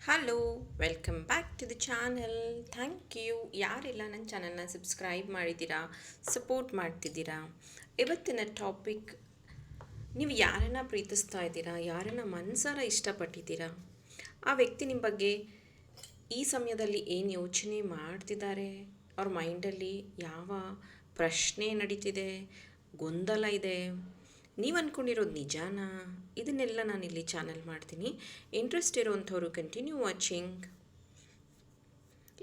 Hello, welcome back to the channel. Thank you. ಯಾರೆಲ್ಲ ನನ್ನ ಚಾನಲ್ನ ಸಬ್ಸ್ಕ್ರೈಬ್ ಮಾಡಿದ್ದೀರಾ, ಸಪೋರ್ಟ್ ಮಾಡ್ತಿದ್ದೀರಾ. ಇವತ್ತಿನ ಟಾಪಿಕ್, ನೀವು ಯಾರನ್ನ ಪ್ರೀತಿಸ್ತಾ ಇದ್ದೀರಾ, ಯಾರನ್ನ ಮನಸಾರ ಇಷ್ಟಪಟ್ಟಿದ್ದೀರಾ, ಆ ವ್ಯಕ್ತಿ ನಿಮ್ಮ ಬಗ್ಗೆ ಈ ಸಮಯದಲ್ಲಿ ಏನು ಯೋಚನೆ ಮಾಡ್ತಿದ್ದಾರೆ, ಅವ್ರ ಮೈಂಡಲ್ಲಿ ಯಾವ ಪ್ರಶ್ನೆ ನಡೀತಿದೆ, ಗೊಂದಲ ಇದೆ, ನೀವು ಅಂದ್ಕೊಂಡಿರೋದು ನಿಜಾನಾ, ಇದನ್ನೆಲ್ಲ ನಾನಿಲ್ಲಿ ಚಾನಲ್ ಮಾಡ್ತೀನಿ. ಇಂಟ್ರೆಸ್ಟ್ ಇರೋವಂಥವ್ರು ಕಂಟಿನ್ಯೂ ವಾಚಿಂಗ್.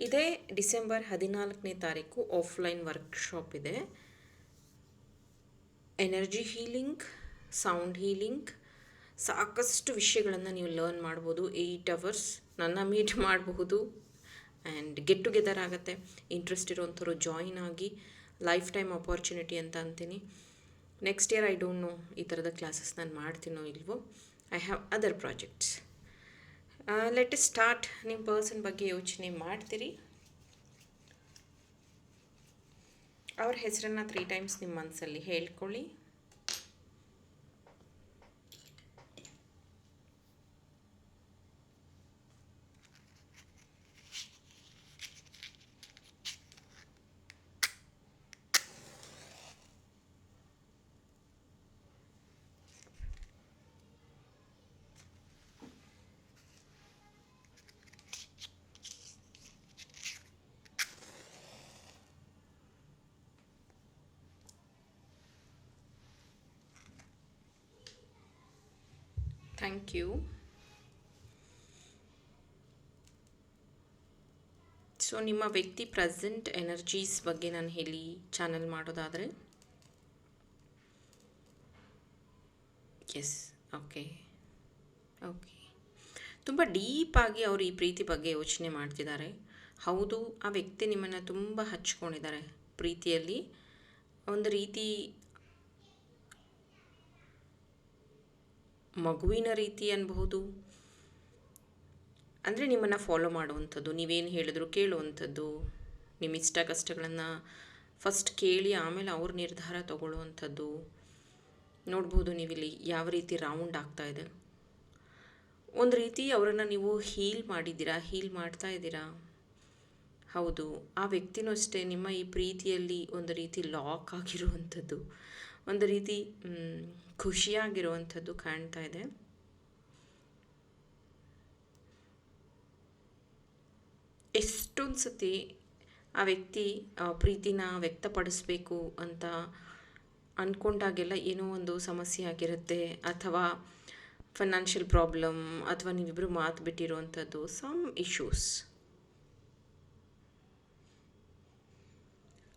ಇದೇ ಡಿಸೆಂಬರ್ 14ನೇ ತಾರೀಕು ಆಫ್ಲೈನ್ ವರ್ಕ್ಶಾಪ್ ಇದೆ. ಎನರ್ಜಿ ಹೀಲಿಂಗ್, ಸೌಂಡ್ ಹೀಲಿಂಗ್, ಸಾಕಷ್ಟು ವಿಷಯಗಳನ್ನು ನೀವು ಲರ್ನ್ ಮಾಡ್ಬೋದು. 8 ಅವರ್ಸ್ ನನ್ನ ಮೀಟ್ ಮಾಡಬಹುದು ಆ್ಯಂಡ್ ಗೆಟ್ ಟುಗೆದರ್ ಆಗುತ್ತೆ. ಇಂಟ್ರೆಸ್ಟ್ ಇರೋವಂಥವ್ರು ಜಾಯಿನ್ ಆಗಿ, ಲೈಫ್ ಟೈಮ್ ಅಪಾರ್ಚುನಿಟಿ ಅಂತ ಅಂತೀನಿ. Next year I don't know ಈ ಥರದ ಕ್ಲಾಸಸ್ ನಾನು ಮಾಡ್ತೀನೋ ಇಲ್ವೋ. I have other projects. Let us start. ನಿಮ್ಮ ಪರ್ಸನ್ ಬಗ್ಗೆ ಯೋಚನೆ ಮಾಡ್ತೀರಿ. ಅವ್ರ ಹೆಸರನ್ನು 3 ಟೈಮ್ಸ್ ನಿಮ್ಮ ಮನಸ್ಸಲ್ಲಿ ಹೇಳ್ಕೊಳ್ಳಿ. Thank you. ಸೊ ನಿಮ್ಮ ವ್ಯಕ್ತಿ ಪ್ರೆಸೆಂಟ್ ಎನರ್ಜೀಸ್ ಬಗ್ಗೆ ನಾನು ಹೇಳಿ ಚಾನಲ್ ಮಾಡೋದಾದರೆ, ಎಸ್, ಓಕೆ ಓಕೆ, ತುಂಬ ಡೀಪಾಗಿ ಅವರು ಈ ಪ್ರೀತಿ ಬಗ್ಗೆ ಯೋಚನೆ ಮಾಡ್ತಿದ್ದಾರೆ. ಹೌದು, ಆ ವ್ಯಕ್ತಿ ನಿಮ್ಮನ್ನು ತುಂಬ ಹಚ್ಕೊಂಡಿದ್ದಾರೆ ಪ್ರೀತಿಯಲ್ಲಿ. ಒಂದು ರೀತಿ ಮಗುವಿನ ರೀತಿ ಅನ್ಬಹುದು. ಅಂದರೆ ನಿಮ್ಮನ್ನು ಫಾಲೋ ಮಾಡುವಂಥದ್ದು, ನೀವೇನು ಹೇಳಿದ್ರು ಕೇಳುವಂಥದ್ದು, ನಿಮ್ಮ ಇಷ್ಟ ಕಷ್ಟಗಳನ್ನು ಫಸ್ಟ್ ಕೇಳಿ ಆಮೇಲೆ ಅವ್ರ ನಿರ್ಧಾರ ತಗೊಳ್ಳುವಂಥದ್ದು ನೋಡ್ಬೋದು. ನೀವಿಲ್ಲಿ ಯಾವ ರೀತಿ ರೌಂಡ್ ಆಗ್ತಾ ಇದೆ. ಒಂದು ರೀತಿ ಅವರನ್ನು ನೀವು ಹೀಲ್ ಮಾಡಿದ್ದೀರಾ, ಹೀಲ್ ಮಾಡ್ತಾ ಇದ್ದೀರಾ. ಹೌದು, ಆ ವ್ಯಕ್ತಿನೂ ಅಷ್ಟೇ ನಿಮ್ಮ ಈ ಪ್ರೀತಿಯಲ್ಲಿ ಒಂದು ರೀತಿ ಲಾಕ್ ಆಗಿರುವಂಥದ್ದು, ಒಂದು ರೀತಿ ಖುಷಿಯಾಗಿರುವಂಥದ್ದು ಕಾಣ್ತಾ ಇದೆ. ಎಷ್ಟೊಂದು ಸತಿ ಆ ವ್ಯಕ್ತಿ ಪ್ರೀತಿನ ವ್ಯಕ್ತಪಡಿಸ್ಬೇಕು ಅಂತ ಅಂದ್ಕೊಂಡಾಗೆಲ್ಲ ಏನೋ ಒಂದು ಸಮಸ್ಯೆ ಆಗಿರುತ್ತೆ, ಅಥವಾ ಫೈನಾನ್ಷಿಯಲ್ ಪ್ರಾಬ್ಲಮ್, ಅಥವಾ ನೀವಿಬ್ಬರು ಮಾತು ಬಿಟ್ಟಿರುವಂಥದ್ದು, ಸಮ್ ಇಶ್ಯೂಸ್.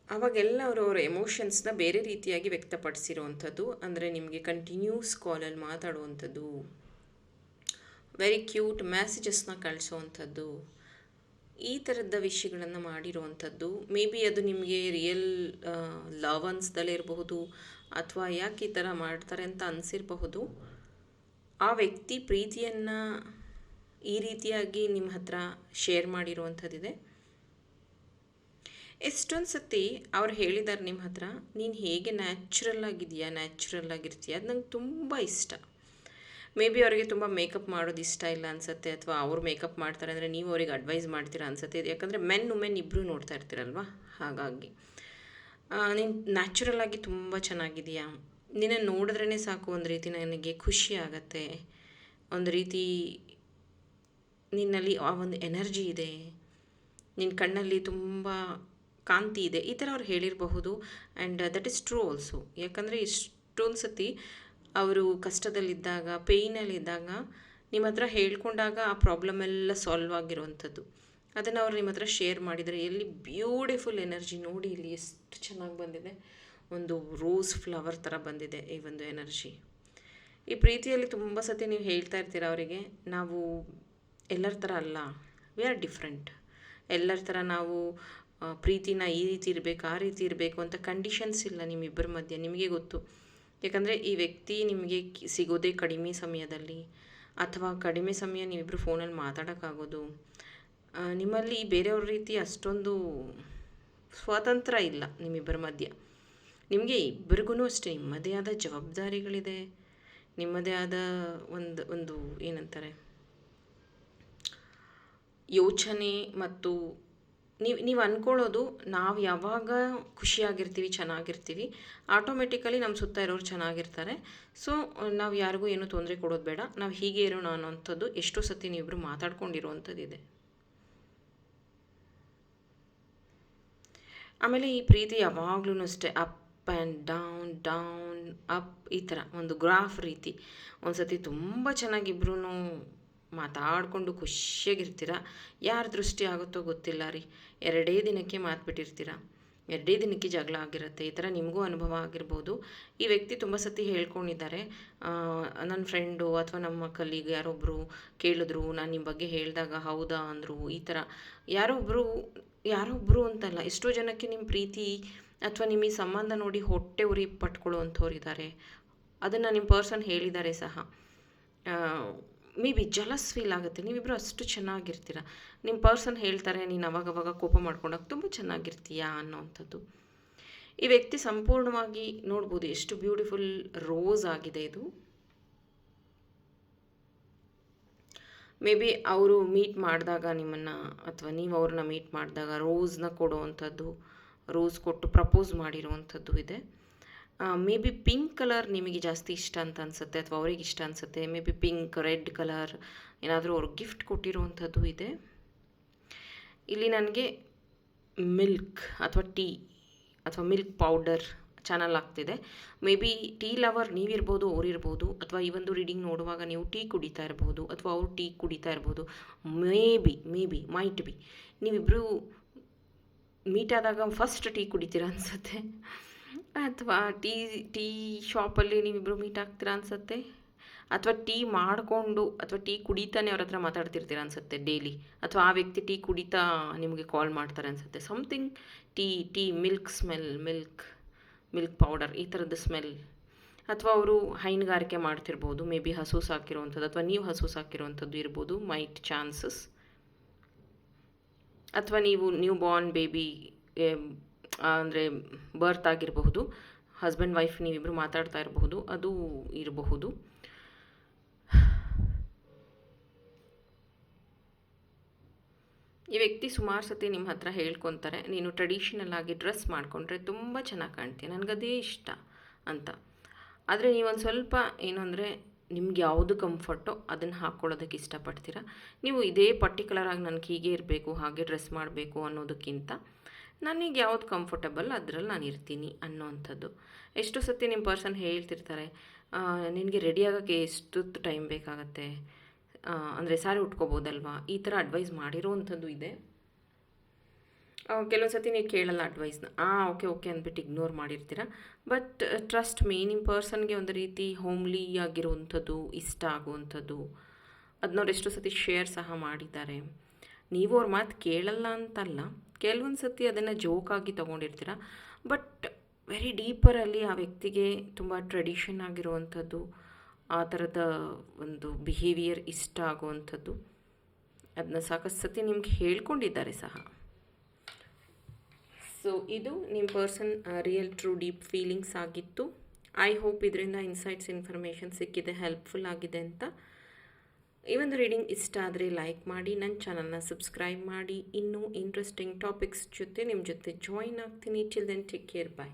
ಅವಾಗೆಲ್ಲ ಅವರವರ ಎಮೋಷನ್ಸ್ನ ಬೇರೆ ರೀತಿಯಾಗಿ ವ್ಯಕ್ತಪಡಿಸಿರುವಂಥದ್ದು. ಅಂದರೆ ನಿಮಗೆ ಕಂಟಿನ್ಯೂಸ್ ಕಾಲಲ್ಲಿ ಮಾತಾಡುವಂಥದ್ದು, ವೆರಿ ಕ್ಯೂಟ್ ಮೆಸೇಜಸ್ನ ಕಳಿಸೋವಂಥದ್ದು, ಈ ಥರದ ವಿಷಯಗಳನ್ನು ಮಾಡಿರುವಂಥದ್ದು. ಮೇ ಬಿ ಅದು ನಿಮಗೆ ರಿಯಲ್ ಲವ್ ಅನ್ಸ್ದಲೇ ಇರಬಹುದು, ಅಥವಾ ಯಾಕೆ ಈ ಥರ ಮಾಡ್ತಾರೆ ಅಂತ ಅನಿಸಿರಬಹುದು. ಆ ವ್ಯಕ್ತಿ ಪ್ರೀತಿಯನ್ನು ಈ ರೀತಿಯಾಗಿ ನಿಮ್ಮ ಹತ್ರ ಶೇರ್ ಮಾಡಿರುವಂಥದ್ದಿದೆ. ಎಷ್ಟೊಂದು ಸತಿ ಅವ್ರು ಹೇಳಿದ್ದಾರೆ ನಿಮ್ಮ ಹತ್ರ, ನೀನು ಹೇಗೆ ನ್ಯಾಚುರಲ್ ಆಗಿದೆಯಾ, ನ್ಯಾಚುರಲ್ ಆಗಿರ್ತೀಯ, ಅದು ನಂಗೆ ತುಂಬ ಇಷ್ಟ. ಮೇ ಬಿ ಅವರಿಗೆ ತುಂಬ ಮೇಕಪ್ ಮಾಡೋದು ಇಷ್ಟ ಇಲ್ಲ ಅನಿಸುತ್ತೆ, ಅಥವಾ ಅವ್ರು ಮೇಕಪ್ ಮಾಡ್ತಾರೆ ಅಂದರೆ ನೀವು ಅವ್ರಿಗೆ ಅಡ್ವೈಸ್ ಮಾಡ್ತೀರಾ ಅನಿಸುತ್ತೆ. ಯಾಕಂದರೆ ಮೆನ್ ಇಬ್ಬರು ನೋಡ್ತಾ ಇರ್ತೀರಲ್ವ, ಹಾಗಾಗಿ ನೀನು ನ್ಯಾಚುರಲ್ ಆಗಿ ತುಂಬ ಚೆನ್ನಾಗಿದೆಯಾ, ನಿನ್ನ ನೋಡಿದ್ರೇ ಸಾಕು ಒಂದು ರೀತಿ ನನಗೆ ಖುಷಿ ಆಗತ್ತೆ, ಒಂದು ರೀತಿ ನಿನ್ನಲ್ಲಿ ಆ ಒಂದು ಎನರ್ಜಿ ಇದೆ, ನಿನ್ನ ಕಣ್ಣಲ್ಲಿ ತುಂಬ ಕಾಂತಿ ಇದೆ, ಈ ಥರ ಅವ್ರು ಹೇಳಿರಬಹುದು. And that is true also. ಯಾಕಂದರೆ ಇಷ್ಟೊಂದು ಸತಿ ಅವರು ಕಷ್ಟದಲ್ಲಿದ್ದಾಗ, ಪೇಯ್ನಲ್ಲಿದ್ದಾಗ ನಿಮ್ಮ ಹತ್ರ ಹೇಳ್ಕೊಂಡಾಗ ಆ ಪ್ರಾಬ್ಲಮ್ ಎಲ್ಲ ಸಾಲ್ವ್ ಆಗಿರುವಂಥದ್ದು. ಅದನ್ನು ಅವ್ರು ನಿಮ್ಮ ಹತ್ರ ಶೇರ್ ಮಾಡಿದರೆ ಎಲ್ಲಿ ಬ್ಯೂಟಿಫುಲ್ ಎನರ್ಜಿ ನೋಡಿ, ಇಲ್ಲಿ ಎಷ್ಟು ಚೆನ್ನಾಗಿ ಬಂದಿದೆ, ಒಂದು ರೋಸ್ ಫ್ಲವರ್ ಥರ ಬಂದಿದೆ ಈ ಒಂದು ಎನರ್ಜಿ. ಈ ಪ್ರೀತಿಯಲ್ಲಿ ತುಂಬ ಸತಿ ನೀವು ಹೇಳ್ತಾ ಇರ್ತೀರ ಅವರಿಗೆ, ನಾವು ಎಲ್ಲರ ಥರ ಅಲ್ಲ, ವಿ ಆರ್ ಡಿಫ್ರೆಂಟ್. ಎಲ್ಲರ ಥರ ನಾವು ಪ್ರೀತಿನ ಈ ರೀತಿ ಇರಬೇಕು, ಆ ರೀತಿ ಇರಬೇಕು ಅಂತ ಕಂಡೀಷನ್ಸ್ ಇಲ್ಲ ನಿಮ್ಮಿಬ್ಬರ ಮಧ್ಯೆ, ನಿಮಗೆ ಗೊತ್ತು. ಯಾಕಂದರೆ ಈ ವ್ಯಕ್ತಿ ನಿಮಗೆ ಸಿಗೋದೇ ಕಡಿಮೆ ಸಮಯದಲ್ಲಿ, ಅಥವಾ ಕಡಿಮೆ ಸಮಯ ನೀವಿಬ್ಬರು ಫೋನಲ್ಲಿ ಮಾತಾಡೋಕ್ಕಾಗೋದು. ನಿಮ್ಮಲ್ಲಿ ಬೇರೆಯವ್ರ ರೀತಿ ಅಷ್ಟೊಂದು ಸ್ವಾತಂತ್ರ್ಯ ಇಲ್ಲ ನಿಮ್ಮಿಬ್ಬರ ಮಧ್ಯೆ. ನಿಮಗೆ ಇಬ್ಬರಿಗೂ ಅಷ್ಟೇ ನಿಮ್ಮದೇ ಆದ ಜವಾಬ್ದಾರಿಗಳಿದೆ, ನಿಮ್ಮದೇ ಆದ ಒಂದು ಏನಂತಾರೆ, ಯೋಚನೆ ಮತ್ತು ನೀವು ಅಂದ್ಕೊಳ್ಳೋದು ನಾವು ಯಾವಾಗ ಖುಷಿಯಾಗಿರ್ತೀವಿ, ಚೆನ್ನಾಗಿರ್ತೀವಿ, ಆಟೋಮೆಟಿಕಲಿ ನಮ್ಮ ಸುತ್ತ ಇರೋರು ಚೆನ್ನಾಗಿರ್ತಾರೆ. ಸೊ ನಾವು ಯಾರಿಗೂ ಏನೂ ತೊಂದರೆ ಕೊಡೋದು ಬೇಡ, ನಾವು ಹೀಗೆ ಇರೋಣ ಅನ್ನೋಂಥದ್ದು ಎಷ್ಟೋ ಸತಿ ನೀವಿಬ್ಬರು ಮಾತಾಡ್ಕೊಂಡಿರುವಂಥದ್ದಿದೆ. ಆಮೇಲೆ ಈ ಪ್ರೀತಿ ಯಾವಾಗ್ಲೂ ಅಷ್ಟೇ up and down, down up, ಈ ಥರ ಒಂದು ಗ್ರಾಫ್ ರೀತಿ. ಒಂದು ಸತಿ ತುಂಬ ಚೆನ್ನಾಗಿಬ್ರು ಮಾತಾಡಿಕೊಂಡು ಖುಷಿಯಾಗಿರ್ತೀರ, ಯಾರ ದೃಷ್ಟಿ ಆಗುತ್ತೋ ಗೊತ್ತಿಲ್ಲ ರೀ, 2 ದಿನಕ್ಕೆ ಮಾತ್ಬಿಟ್ಟಿರ್ತೀರ, 2 ದಿನಕ್ಕೆ ಜಗಳ ಆಗಿರುತ್ತೆ. ಈ ಥರ ನಿಮಗೂ ಅನುಭವ ಆಗಿರ್ಬೋದು. ಈ ವ್ಯಕ್ತಿ ತುಂಬ ಸತಿ ಹೇಳ್ಕೊಂಡಿದ್ದಾರೆ, ನನ್ನ ಫ್ರೆಂಡು ಅಥವಾ ನಮ್ಮ ಕಲೀಗ್ ಯಾರೊಬ್ಬರು ಕೇಳಿದ್ರು, ನಾನು ನಿಮ್ಮ ಬಗ್ಗೆ ಹೇಳಿದಾಗ ಹೌದಾ ಅಂದರು. ಈ ಥರ ಯಾರೊಬ್ಬರು ಅಂತಲ್ಲ, ಎಷ್ಟೋ ಜನಕ್ಕೆ ನಿಮ್ಮ ಪ್ರೀತಿ ಅಥವಾ ನಿಮ್ಮ ಈ ಸಂಬಂಧ ನೋಡಿ ಹೊಟ್ಟೆ ಉರಿ ಪಟ್ಕೊಳ್ಳುವಂಥವ್ರು ಇದ್ದಾರೆ. ಅದನ್ನು ನಿಮ್ಮ ಪರ್ಸನ್ ಹೇಳಿದ್ದಾರೆ ಸಹ. ಮೇ ಬಿ ಜಲಸ್ ಫೀಲ್ ಆಗುತ್ತೆ, ನೀವಿಬ್ಬರು ಅಷ್ಟು ಚೆನ್ನಾಗಿರ್ತೀರ. ನಿಮ್ಮ ಪರ್ಸನ್ ಹೇಳ್ತಾರೆ, ನೀನು ಅವಾಗವಾಗ ಕೋಪ ಮಾಡ್ಕೊಂಡಾಗ ತುಂಬ ಚೆನ್ನಾಗಿರ್ತೀಯಾ ಅನ್ನೋವಂಥದ್ದು. ಈ ವ್ಯಕ್ತಿ ಸಂಪೂರ್ಣವಾಗಿ ನೋಡ್ಬೋದು ಎಷ್ಟು ಬ್ಯೂಟಿಫುಲ್ ರೋಸ್ ಆಗಿದೆ ಇದು. ಮೇ ಬಿ ಅವರು ಮೀಟ್ ಮಾಡಿದಾಗ ನಿಮ್ಮನ್ನು, ಅಥವಾ ನೀವು ಅವ್ರನ್ನ ಮೀಟ್ ಮಾಡಿದಾಗ ರೋಸ್ನ ಕೊಡುವಂಥದ್ದು, ರೋಸ್ ಕೊಟ್ಟು ಪ್ರಪೋಸ್ ಮಾಡಿರುವಂಥದ್ದು ಇದೆ. ಮೇ ಬಿ ಪಿಂಕ್ ಕಲರ್ ನಿಮಗೆ ಜಾಸ್ತಿ ಇಷ್ಟ ಅಂತ ಅನಿಸುತ್ತೆ, ಅಥವಾ ಅವ್ರಿಗೆ ಇಷ್ಟ ಅನಿಸುತ್ತೆ. May be pink, red colour ಏನಾದರೂ ಅವ್ರಿಗೆ ಗಿಫ್ಟ್ ಕೊಟ್ಟಿರುವಂಥದ್ದು ಇದೆ. ಇಲ್ಲಿ ನನಗೆ ಮಿಲ್ಕ್ ಅಥವಾ ಟೀ ಅಥವಾ ಮಿಲ್ಕ್ ಪೌಡರ್ ಚಾನಲ್ ಆಗ್ತಿದೆ. ಮೇ ಬಿ ಟೀ ಲವರ್ ನೀವಿರ್ಬೋದು, ಅವರಿರ್ಬೋದು, ಅಥವಾ ಈ ಒಂದು ರೀಡಿಂಗ್ ನೋಡುವಾಗ ನೀವು ಟೀ ಕುಡಿತಾ ಇರ್ಬೋದು, ಅಥವಾ ಅವರು ಟೀ ಕುಡಿತಾ ಇರ್ಬೋದು. ಮೇ ಬಿ ಮೈಟ್ ಬಿ ನೀವಿಬ್ಬರು ಮೀಟ್ ಆದಾಗ ಫಸ್ಟ್ ಟೀ ಕುಡಿತೀರಾ ಅನಿಸುತ್ತೆ, ಅಥವಾ ಟೀ ಶಾಪಲ್ಲಿ ನೀವಿಬ್ಬರು ಮೀಟ್ ಆಗ್ತೀರಾ ಅನಿಸುತ್ತೆ, ಅಥವಾ ಟೀ ಮಾಡಿಕೊಂಡು ಅಥವಾ ಟೀ ಕುಡಿತಾನೆ ಅವ್ರ ಹತ್ರ ಮಾತಾಡ್ತಿರ್ತೀರ ಅನಿಸುತ್ತೆ ಡೈಲಿ, ಅಥವಾ ಆ ವ್ಯಕ್ತಿ ಟೀ ಕುಡಿತಾ ನಿಮಗೆ ಕಾಲ್ ಮಾಡ್ತಾರೆ ಅನಿಸುತ್ತೆ. Something tea milk smell, milk powder ಈ ಥರದ್ದು ಸ್ಮೆಲ್. ಅಥವಾ ಅವರು ಹೈನುಗಾರಿಕೆ ಮಾಡ್ತಿರ್ಬೋದು, ಮೇ ಬಿ ಹಸು ಸಾಕಿರುವಂಥದ್ದು, ಅಥವಾ ನೀವು ಹಸು ಸಾಕಿರುವಂಥದ್ದು ಇರ್ಬೋದು, ಮೈಟ್ ಚಾನ್ಸಸ್. ಅಥವಾ ನೀವು ಬಾರ್ನ್ ಬೇಬಿ ಅಂದರೆ ಬರ್ತ್ ಆಗಿರಬಹುದು, ಹಸ್ಬೆಂಡ್ ವೈಫ್ ನೀವಿಬ್ಬರು ಮಾತಾಡ್ತಾ ಇರಬಹುದು, ಅದು ಇರಬಹುದು. ಈ ವ್ಯಕ್ತಿ ಸುಮಾರು ಸತಿ ನಿಮ್ಮ ಹತ್ರ ಹೇಳ್ಕೊತಾರೆ, ನೀನು ಟ್ರೆಡಿಷನಲ್ ಆಗಿ ಡ್ರೆಸ್ ಮಾಡಿಕೊಂಡ್ರೆ ತುಂಬ ಚೆನ್ನಾಗಿ ಕಾಣ್ತೀಯ, ನನಗದೇ ಇಷ್ಟ ಅಂತ. ಆದರೆ ನೀವೊಂದು ಸ್ವಲ್ಪ ಏನು ಅಂದರೆ, ನಿಮ್ಗೆ ಯಾವುದು ಕಂಫರ್ಟೋ ಅದನ್ನು ಹಾಕ್ಕೊಳ್ಳೋದಕ್ಕೆ ಇಷ್ಟಪಡ್ತೀರಾ. ನೀವು ಇದೇ ಪರ್ಟಿಕ್ಯುಲರಾಗಿ ನನಗೆ ಹೀಗೆ ಇರಬೇಕು, ಹಾಗೆ ಡ್ರೆಸ್ ಮಾಡಬೇಕು ಅನ್ನೋದಕ್ಕಿಂತ ನನಗೆ ಯಾವುದು ಕಂಫರ್ಟಬಲ್ ಅದರಲ್ಲಿ ನಾನು ಇರ್ತೀನಿ ಅನ್ನೋವಂಥದ್ದು. ಎಷ್ಟೋ ಸತಿ ನಿಮ್ಮ ಪರ್ಸನ್ ಹೇಳ್ತಿರ್ತಾರೆ, ನಿನಗೆ ರೆಡಿ ಆಗೋಕ್ಕೆ ಎಷ್ಟೊತ್ತು ಟೈಮ್ ಬೇಕಾಗತ್ತೆ, ಅಂದರೆ ಸ್ಯಾರಿ ಉಟ್ಕೋಬೋದಲ್ವಾ, ಈ ಥರ ಅಡ್ವೈಸ್ ಮಾಡಿರೋವಂಥದ್ದು ಇದೆ. ಕೆಲವೊಂದು ಸತಿ ನೀವು ಕೇಳಲ್ಲ ಅಡ್ವೈಸ್ನ, ಓಕೆ ಅಂದ್ಬಿಟ್ಟು ಇಗ್ನೋರ್ ಮಾಡಿರ್ತೀರ. ಬಟ್ ಟ್ರಸ್ಟ್ ಮೀ, ನಿಮ್ಮ ಪರ್ಸನ್ಗೆ ಒಂದು ರೀತಿ ಹೋಮ್ಲಿ ಆಗಿರುವಂಥದ್ದು ಇಷ್ಟ ಆಗುವಂಥದ್ದು, ಅದನ್ನವ್ರು ಎಷ್ಟೋ ಸತಿ ಶೇರ್ ಸಹ ಮಾಡಿದ್ದಾರೆ. ನೀವು ಅವ್ರ ಮಾತು ಕೇಳಲ್ಲ ಅಂತಲ್ಲ, ಕೆಲವೊಂದು ಸತಿ ಅದನ್ನು ಜೋಕಾಗಿ ತೊಗೊಂಡಿರ್ತೀರ. ಬಟ್ ವೆರಿ ಡೀಪರಲ್ಲಿ ಆ ವ್ಯಕ್ತಿಗೆ ತುಂಬ ಟ್ರೆಡಿಷನ್ ಆಗಿರುವಂಥದ್ದು, ಆ ಥರದ ಒಂದು ಬಿಹೇವಿಯರ್ ಇಷ್ಟ ಆಗುವಂಥದ್ದು, ಅದನ್ನ ಸಾಕಷ್ಟು ಸತಿ ನಿಮ್ಗೆ ಹೇಳ್ಕೊಂಡಿದ್ದಾರೆ ಸಹ. ಸೊ ಇದು ನಿಮ್ಮ person real true deep feelings ಆಗಿತ್ತು. ಐ ಹೋಪ್ ಇದರಿಂದ ಇನ್ಸೈಟ್ಸ್ ಇನ್ಫಾರ್ಮೇಷನ್ ಸಿಕ್ಕಿದೆ, ಹೆಲ್ಪ್ಫುಲ್ ಆಗಿದೆ ಅಂತ. ಈ ಒಂದು ರೀಡಿಂಗ್ ಇಷ್ಟ ಆದರೆ ಲೈಕ್ ಮಾಡಿ, ನನ್ನ ಚಾನಲ್ನ ಸಬ್ಸ್ಕ್ರೈಬ್ ಮಾಡಿ. ಇನ್ನೂ ಇಂಟ್ರೆಸ್ಟಿಂಗ್ ಟಾಪಿಕ್ಸ್ ಜೊತೆ ನಿಮ್ಮ ಜೊತೆ ಜಾಯಿನ್ ಆಗ್ತೀನಿ. ಟಿಲ್ ದೆನ್ ಟೇಕ್ ಕೇರ್, ಬಾಯ್.